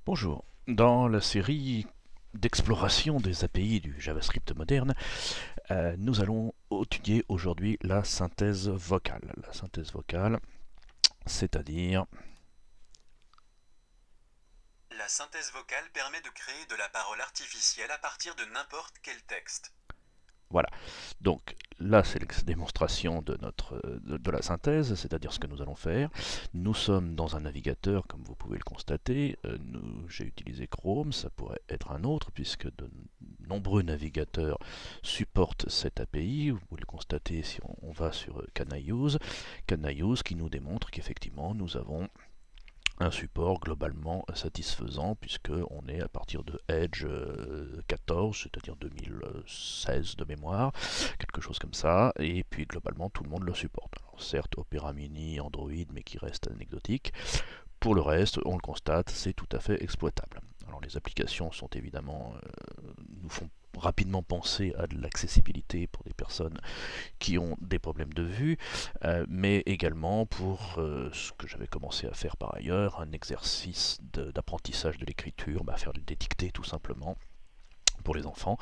Bonjour. Dans la série d'exploration des API du JavaScript moderne, nous allons étudier aujourd'hui la synthèse vocale. La synthèse vocale, c'est-à-dire... La synthèse vocale permet de créer de la parole artificielle à partir de n'importe quel texte. Voilà. Donc là, c'est la démonstration de la synthèse, c'est-à-dire ce que nous allons faire. Nous sommes dans un navigateur, comme vous pouvez le constater. J'ai utilisé Chrome, ça pourrait être un autre, puisque de nombreux navigateurs supportent cette API. Vous pouvez le constater si on va sur Can I Use. Can I Use qui nous démontre qu'effectivement, nous avons un support globalement satisfaisant puisqu'on est à partir de Edge 14, c'est-à-dire 2016 de mémoire, quelque chose comme ça, et puis globalement tout le monde le supporte. Alors, certes Opera Mini, Android, mais qui reste anecdotique. Pour le reste, on le constate, c'est tout à fait exploitable. Alors les applications sont évidemment nous font rapidement penser à de l'accessibilité pour des personnes qui ont des problèmes de vue, mais également pour ce que j'avais commencé à faire par ailleurs, un exercice d'apprentissage de l'écriture, faire des dictées tout simplement pour les enfants,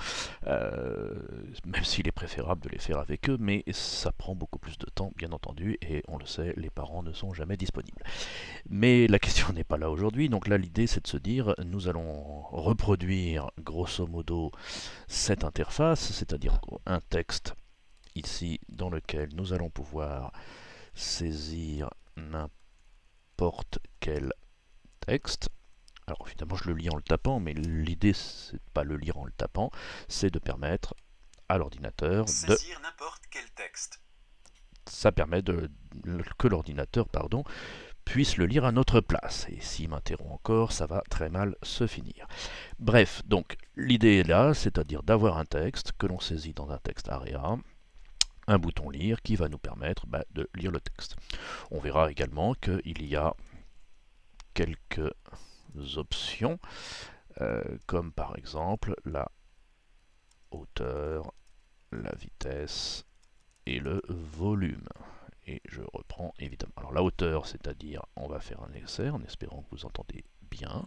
même s'il est préférable de les faire avec eux, mais ça prend beaucoup plus de temps, bien entendu, et on le sait, les parents ne sont jamais disponibles. Mais la question n'est pas là aujourd'hui, donc là l'idée c'est de se dire, nous allons reproduire grosso modo cette interface, c'est-à-dire un texte ici dans lequel nous allons pouvoir saisir n'importe quel texte. Alors évidemment je le lis en le tapant, mais l'idée c'est pas le lire en le tapant, c'est de permettre à l'ordinateur de... Saisir n'importe quel texte. Ça permet que l'ordinateur puisse le lire à notre place. Et s'il m'interrompt encore, ça va très mal se finir. Bref, donc l'idée est là, c'est-à-dire d'avoir un texte que l'on saisit dans un texte AREA, un bouton lire qui va nous permettre de lire le texte. On verra également qu'il y a quelques options, comme par exemple la hauteur, la vitesse et le volume. Et je reprends évidemment. Alors la hauteur, c'est-à-dire on va faire un essai en espérant que vous entendez bien.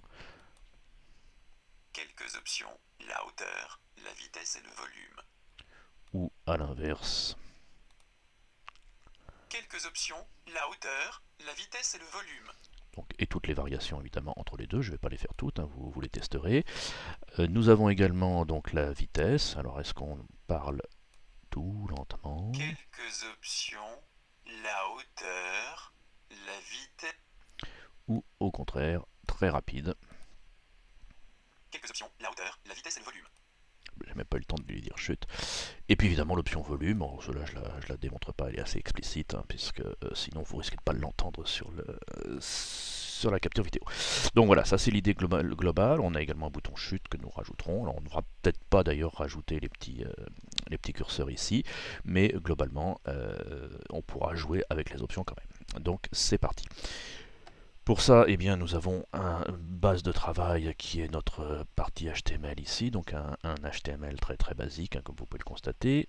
Quelques options, la hauteur, la vitesse et le volume. Ou à l'inverse. Quelques options, la hauteur, la vitesse et le volume. Donc, et toutes les variations évidemment entre les deux, je ne vais pas les faire toutes, hein, vous les testerez. Nous avons également donc la vitesse. Alors est-ce qu'on parle tout lentement Quelques options, la hauteur, la vitesse. ou au contraire très rapide? Quelques options, la hauteur, la vitesse et le volume. J'ai même pas eu le temps de lui dire chute. Et puis évidemment l'option volume, bon, cela je la démontre pas, elle est assez explicite, hein, puisque sinon vous risquez de pas l'entendre sur la capture vidéo. Donc voilà, ça c'est l'idée globale. On a également un bouton chute que nous rajouterons. Alors on n'aura peut-être pas d'ailleurs rajouté les petits curseurs ici, mais globalement on pourra jouer avec les options quand même. Donc c'est parti. Pour ça, eh bien, nous avons une base de travail qui est notre partie HTML ici, donc un HTML très très basique, hein, comme vous pouvez le constater.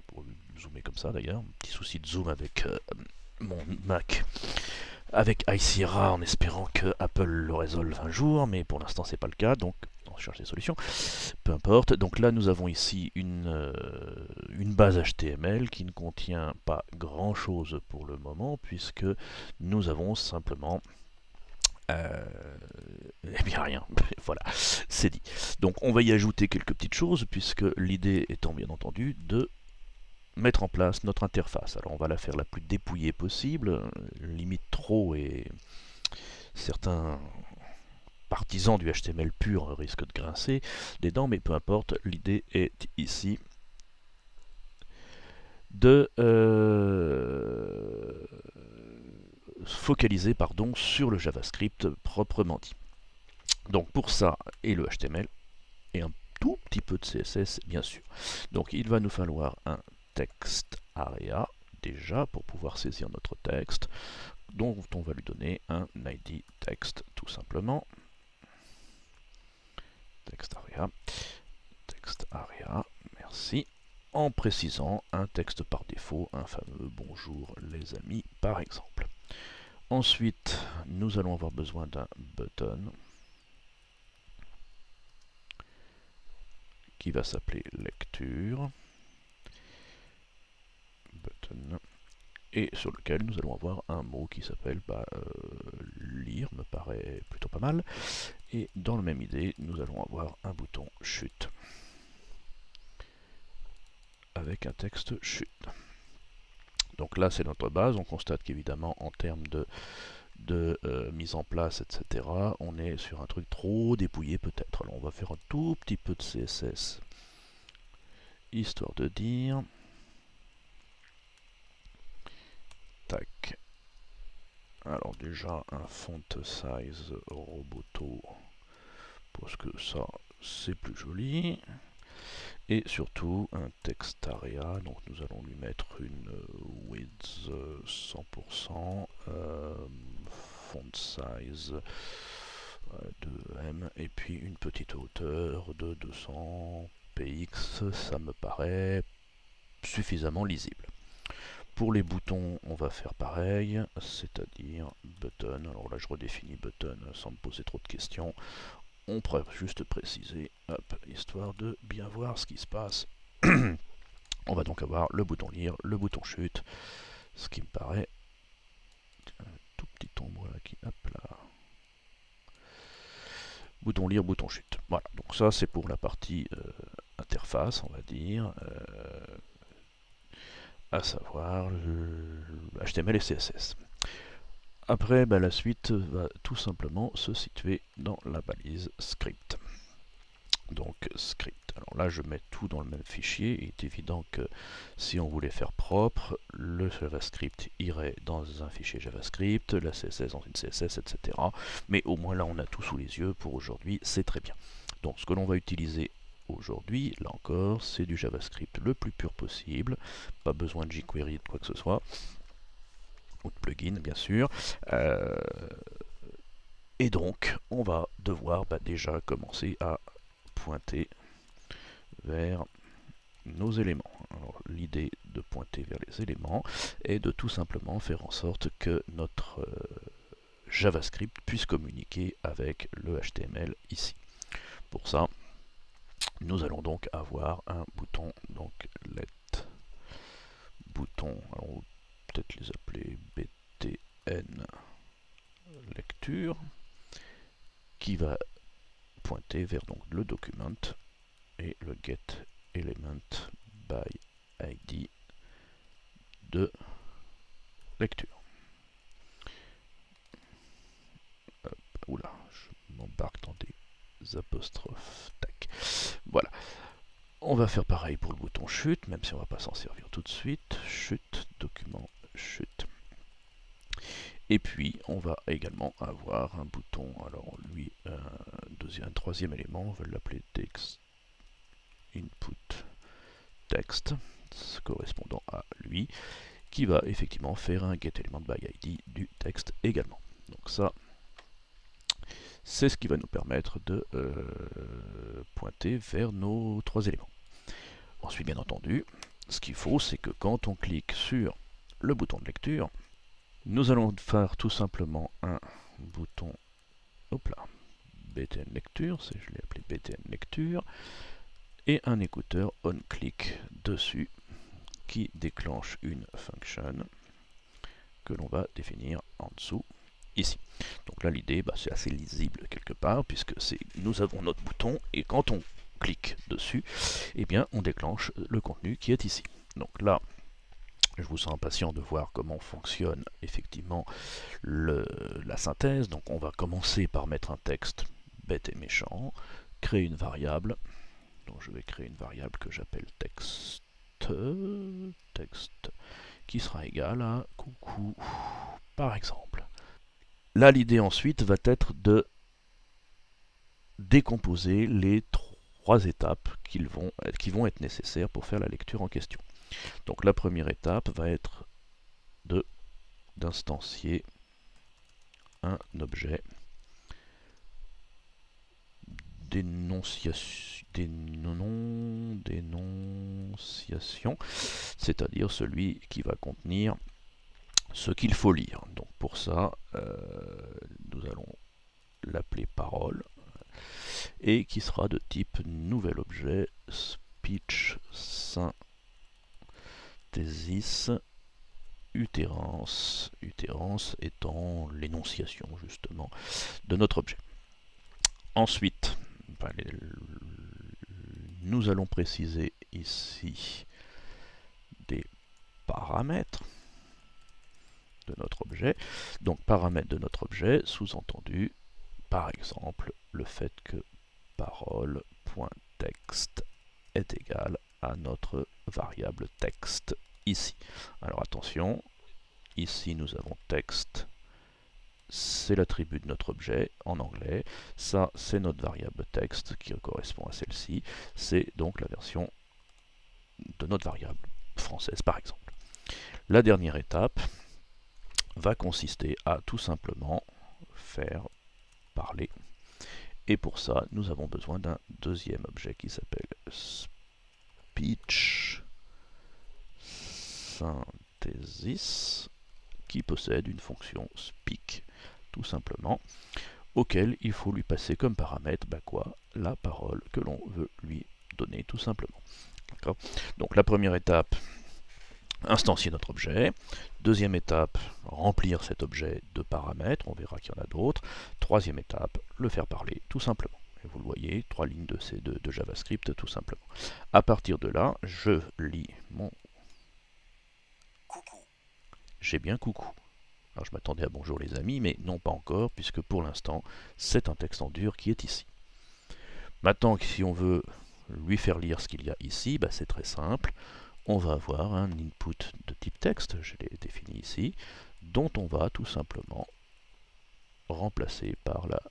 Pour zoomer comme ça d'ailleurs, petit souci de zoom avec mon Mac, avec High Sierra, en espérant que Apple le résolve un jour, mais pour l'instant c'est pas le cas, donc on cherche des solutions. Peu importe. Donc là, nous avons ici une base HTML qui ne contient pas grand chose pour le moment, puisque nous avons simplement eh bien rien, voilà, c'est dit. Donc on va y ajouter quelques petites choses, puisque l'idée étant bien entendu de mettre en place notre interface. Alors on va la faire la plus dépouillée possible, limite trop, et certains partisans du HTML pur risquent de grincer des dents, mais peu importe, l'idée est ici de focaliser sur le JavaScript proprement dit. Donc pour ça, et le HTML, et un tout petit peu de CSS bien sûr. Donc il va nous falloir un texte area déjà pour pouvoir saisir notre texte, dont on va lui donner un ID text tout simplement. Text area, merci. En précisant un texte par défaut, un fameux bonjour les amis par exemple. Ensuite, nous allons avoir besoin d'un button. qui va s'appeler lecture, button, et sur lequel nous allons avoir un mot qui s'appelle lire, me paraît plutôt pas mal, et dans la même idée, nous allons avoir un bouton chute, avec un texte chute. Donc là c'est notre base, on constate qu'évidemment en termes de mise en place, etc., on est sur un truc trop dépouillé peut-être. Alors on va faire un tout petit peu de CSS, histoire de dire, tac, alors déjà un font size Roboto, parce que ça c'est plus joli, et surtout un text area, donc nous allons lui mettre une width 100%, font size 2M, et puis une petite hauteur de 200 px, ça me paraît suffisamment lisible. Pour les boutons, on va faire pareil, c'est-à-dire button. Alors là, je redéfinis button sans me poser trop de questions. On pourrait juste préciser, hop, histoire de bien voir ce qui se passe. On va donc avoir le bouton lire, le bouton chute, ce qui me paraît un tout petit ombre là qui, hop là. Bouton lire, bouton chute. Voilà, donc ça c'est pour la partie interface, on va dire. À savoir le HTML et CSS. Après, la suite va tout simplement se situer dans la balise script. Donc script. Alors là, je mets tout dans le même fichier. Il est évident que si on voulait faire propre, le JavaScript irait dans un fichier JavaScript, la CSS dans une CSS, etc. Mais au moins là, on a tout sous les yeux pour aujourd'hui. C'est très bien. Donc ce que l'on va utiliser aujourd'hui, là encore, c'est du JavaScript le plus pur possible, pas besoin de jQuery de quoi que ce soit, ou de plugin bien sûr, et donc on va devoir déjà commencer à pointer vers nos éléments. L'idée de pointer vers les éléments est de tout simplement faire en sorte que notre JavaScript puisse communiquer avec le HTML ici. Pour ça, nous allons donc avoir un bouton, donc let bouton, on va peut-être les appeler btn lecture, qui va pointer vers donc le document et le get element by id de lecture. Hop, oula, je m'embarque dans des apostrophes. Tac. Voilà. On va faire pareil pour le bouton chute, même si on ne va pas s'en servir tout de suite. Chute, document, chute. Et puis, on va également avoir un bouton, alors lui, un troisième élément, on va l'appeler text, input text, correspondant à lui, qui va effectivement faire un getElementById du texte également. Donc ça, c'est ce qui va nous permettre de pointer vers nos trois éléments. Ensuite, bien entendu, ce qu'il faut, c'est que quand on clique sur le bouton de lecture, nous allons faire tout simplement un bouton, hop là, btn lecture, je l'ai appelé btn lecture, et un écouteur onClick dessus qui déclenche une function que l'on va définir en dessous ici. Donc là l'idée c'est assez lisible quelque part puisque nous avons notre bouton et quand on clique dessus, eh bien on déclenche le contenu qui est ici. Donc là je vous sens impatient de voir comment fonctionne effectivement la synthèse. Donc on va commencer par mettre un texte bête et méchant, créer une variable. Donc je vais créer une variable que j'appelle texte, qui sera égal à coucou, par exemple. Là l'idée ensuite va être de décomposer les trois étapes qui vont être nécessaires pour faire la lecture en question. Donc la première étape va être d'instancier un objet d'énonciation, c'est-à-dire celui qui va contenir ce qu'il faut lire. Donc pour ça, nous allons l'appeler parole, et qui sera de type nouvel objet speech synthesis utterance, utterance étant l'énonciation justement de notre objet. Ensuite, nous allons préciser ici des paramètres de notre objet. Donc paramètres de notre objet, sous-entendu, par exemple, le fait que parole.text est égal à notre variable texte ici. Alors attention, ici nous avons texte, c'est l'attribut de notre objet en anglais, ça c'est notre variable texte qui correspond à celle-ci, c'est donc la version de notre variable française par exemple. La dernière étape va consister à tout simplement faire parler, et pour ça nous avons besoin d'un deuxième objet qui s'appelle speech synthesis, qui possède une fonction speak tout simplement, auquel il faut lui passer comme paramètre la parole que l'on veut lui donner tout simplement. Donc la première étape, instancier notre objet. Deuxième étape, remplir cet objet de paramètres, on verra qu'il y en a d'autres. Troisième étape, le faire parler tout simplement. Et vous le voyez, 3 lignes de JavaScript tout simplement. À partir de là, je lis mon coucou. J'ai bien coucou. Alors je m'attendais à bonjour les amis, mais non pas encore, puisque pour l'instant, c'est un texte en dur qui est ici. Maintenant, si on veut lui faire lire ce qu'il y a ici, c'est très simple. On va avoir un input de type texte, je l'ai défini ici, dont on va tout simplement remplacer par la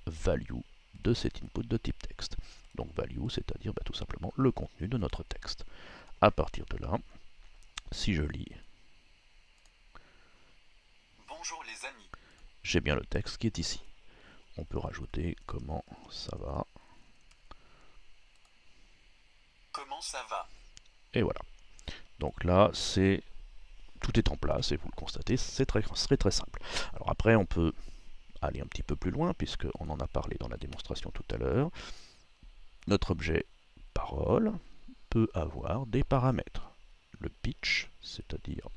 value de cet input de type texte. Donc value, c'est-à-dire tout simplement le contenu de notre texte. À partir de là, si je lis bonjour les amis, j'ai bien le texte qui est ici. On peut rajouter comment ça va. comment ça va? Et voilà. Donc là, tout est en place et vous le constatez, c'est très simple. Alors après, on peut aller un petit peu plus loin puisqu'on en a parlé dans la démonstration tout à l'heure. Notre objet parole peut avoir des paramètres. Le pitch, c'est-à-dire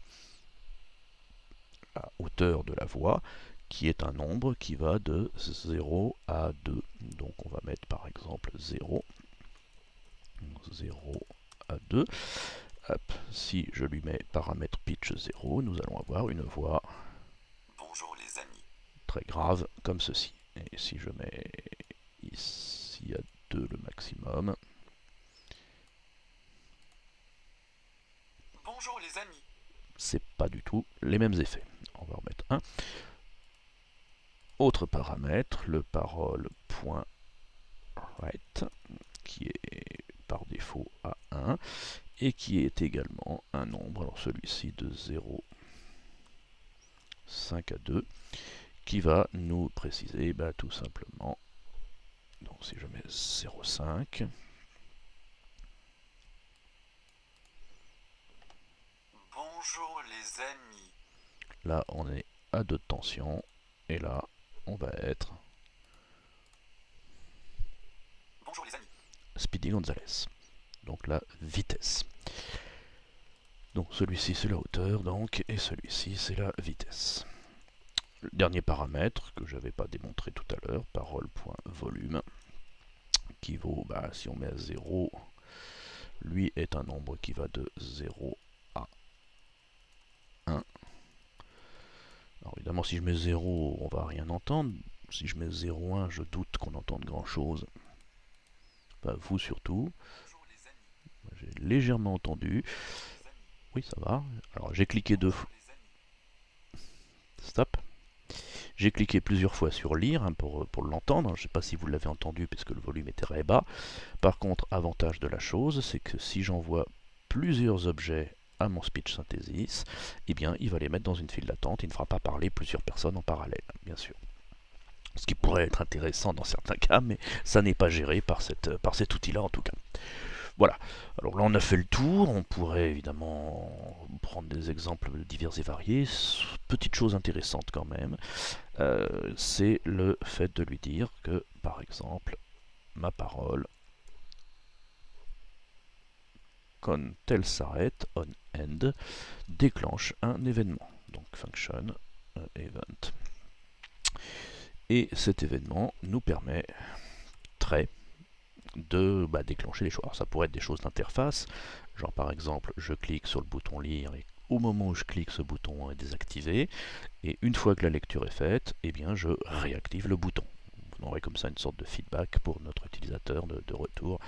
la hauteur de la voix, qui est un nombre qui va de 0 à 2. Donc on va mettre par exemple 0, 0 à 2. Hop, si je lui mets paramètre pitch 0, nous allons avoir une voix bonjour les amis, très grave comme ceci. Et si je mets ici à 2 le maximum, bonjour les amis, c'est pas du tout les mêmes effets. On va remettre 1. Autre paramètre, le parole.write, qui est par défaut à 1, et qui est également un nombre, alors celui-ci de 0, 5 à 2, qui va nous préciser tout simplement, donc si je mets 0,5, bonjour les amis, là on est à 2 de tension, et là on va être bonjour les amis, Speedy Gonzales, donc la vitesse. Donc celui-ci c'est la hauteur, donc, et celui-ci c'est la vitesse. Le dernier paramètre que je n'avais pas démontré tout à l'heure, parole.volume, qui vaut, si on met à 0, lui est un nombre qui va de 0 à 1. Alors évidemment si je mets 0, on va rien entendre. Si je mets 0,1, je doute qu'on entende grand chose. Vous surtout. J'ai légèrement entendu. Oui, ça va. Alors j'ai cliqué 2 fois. Stop. J'ai cliqué plusieurs fois sur lire pour l'entendre. Je ne sais pas si vous l'avez entendu puisque le volume était très bas. Par contre, avantage de la chose, c'est que si j'envoie plusieurs objets à mon speech synthesis, eh bien, il va les mettre dans une file d'attente. Il ne fera pas parler plusieurs personnes en parallèle, bien sûr. Ce qui pourrait être intéressant dans certains cas, mais ça n'est pas géré par cet outil-là en tout cas. Voilà, alors là on a fait le tour, on pourrait évidemment prendre des exemples divers et variés. Petite chose intéressante quand même, c'est le fait de lui dire que, par exemple, ma parole, quand elle s'arrête, on end, déclenche un événement. Donc function event. Et cet événement nous permet de déclencher des choses. Alors ça pourrait être des choses d'interface, genre par exemple je clique sur le bouton lire et au moment où je clique ce bouton est désactivé, et une fois que la lecture est faite, eh bien je réactive le bouton. Vous aurez comme ça une sorte de feedback pour notre utilisateur de retour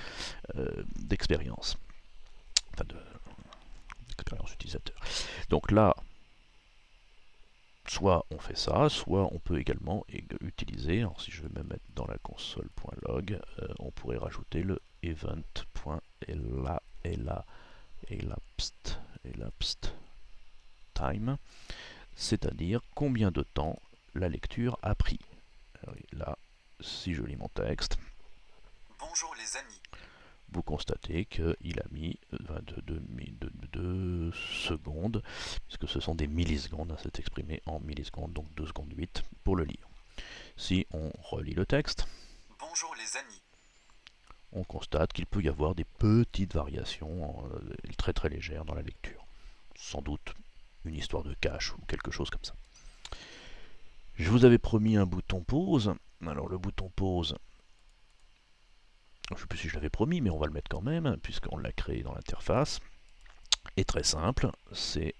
d'expérience. Enfin d'expérience utilisateur. Donc là, soit on fait ça, soit on peut également utiliser, alors si je vais me mettre dans la console.log, on pourrait rajouter le elapsed time, c'est-à-dire combien de temps la lecture a pris. Alors là, si je lis mon texte, bonjour les amis. Vous constatez qu'il a mis 22 secondes, puisque ce sont des millisecondes, c'est exprimé en millisecondes, donc 2 secondes 8 pour le lire. Si on relit le texte, bonjour les amis, on constate qu'il peut y avoir des petites variations très très légères dans la lecture. Sans doute une histoire de cache ou quelque chose comme ça. Je vous avais promis un bouton pause. Alors le bouton pause, je ne sais plus si je l'avais promis, mais on va le mettre quand même, puisqu'on l'a créé dans l'interface. Est très simple, c'est,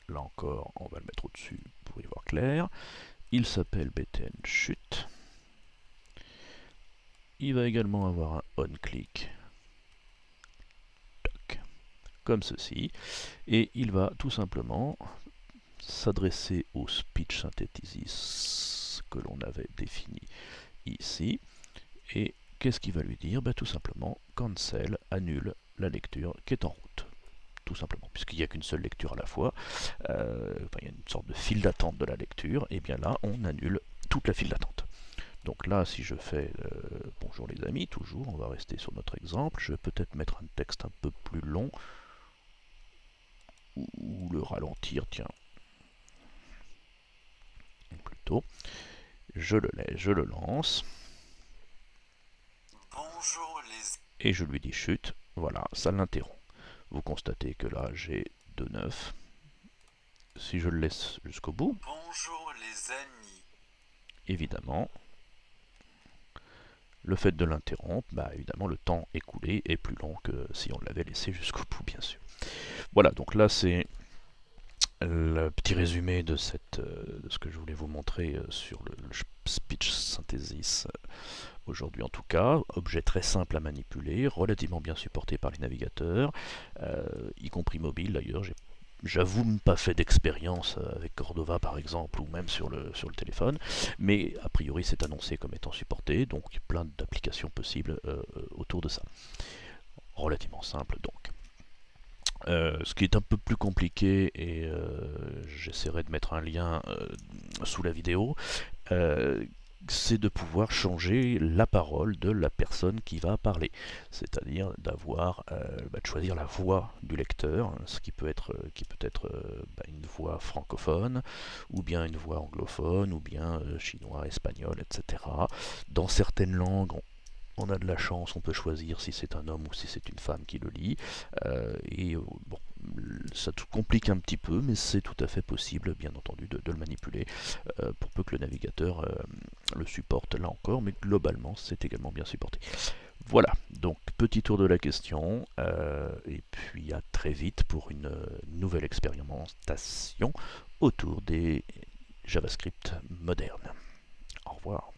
là encore, on va le mettre au-dessus pour y voir clair. Il s'appelle btn chute. Il va également avoir un onClick, comme ceci, et il va tout simplement s'adresser au speech synthesis que l'on avait défini ici, et qu'est-ce qu'il va lui dire? Tout simplement, cancel, annule la lecture qui est en route. Tout simplement, puisqu'il n'y a qu'une seule lecture à la fois, il y a une sorte de file d'attente de la lecture, et bien là, on annule toute la file d'attente. Donc là, si je fais bonjour les amis, toujours, on va rester sur notre exemple, je vais peut-être mettre un texte un peu plus long, ou le ralentir, tiens, plutôt, je le lance, bonjour les... et je lui dis chute, voilà, ça l'interrompt. Vous constatez que là, j'ai 2,9. Si je le laisse jusqu'au bout, bonjour les amis, évidemment, le fait de l'interrompre, évidemment, le temps écoulé est plus long que si on l'avait laissé jusqu'au bout, bien sûr. Voilà, donc là, c'est le petit résumé de ce que je voulais vous montrer sur le speech synthesis aujourd'hui en tout cas. Objet très simple à manipuler, relativement bien supporté par les navigateurs, y compris mobile d'ailleurs. J'avoue même pas fait d'expérience avec Cordova par exemple, ou même sur le téléphone, mais a priori c'est annoncé comme étant supporté, donc il y a plein d'applications possibles autour de ça. Relativement simple donc. Ce qui est un peu plus compliqué, et j'essaierai de mettre un lien sous la vidéo, c'est de pouvoir changer la parole de la personne qui va parler, c'est-à-dire d'avoir, de choisir la voix du lecteur, ce qui peut être une voix francophone, ou bien une voix anglophone, ou bien chinois, espagnol, etc. Dans certaines langues, on a de la chance, on peut choisir si c'est un homme ou si c'est une femme qui le lit, bon, ça tout complique un petit peu, mais c'est tout à fait possible, bien entendu, de le manipuler, pour peu que le navigateur le supporte, là encore, mais globalement, c'est également bien supporté. Voilà, donc petit tour de la question, et puis à très vite pour une nouvelle expérimentation autour des JavaScript modernes. Au revoir.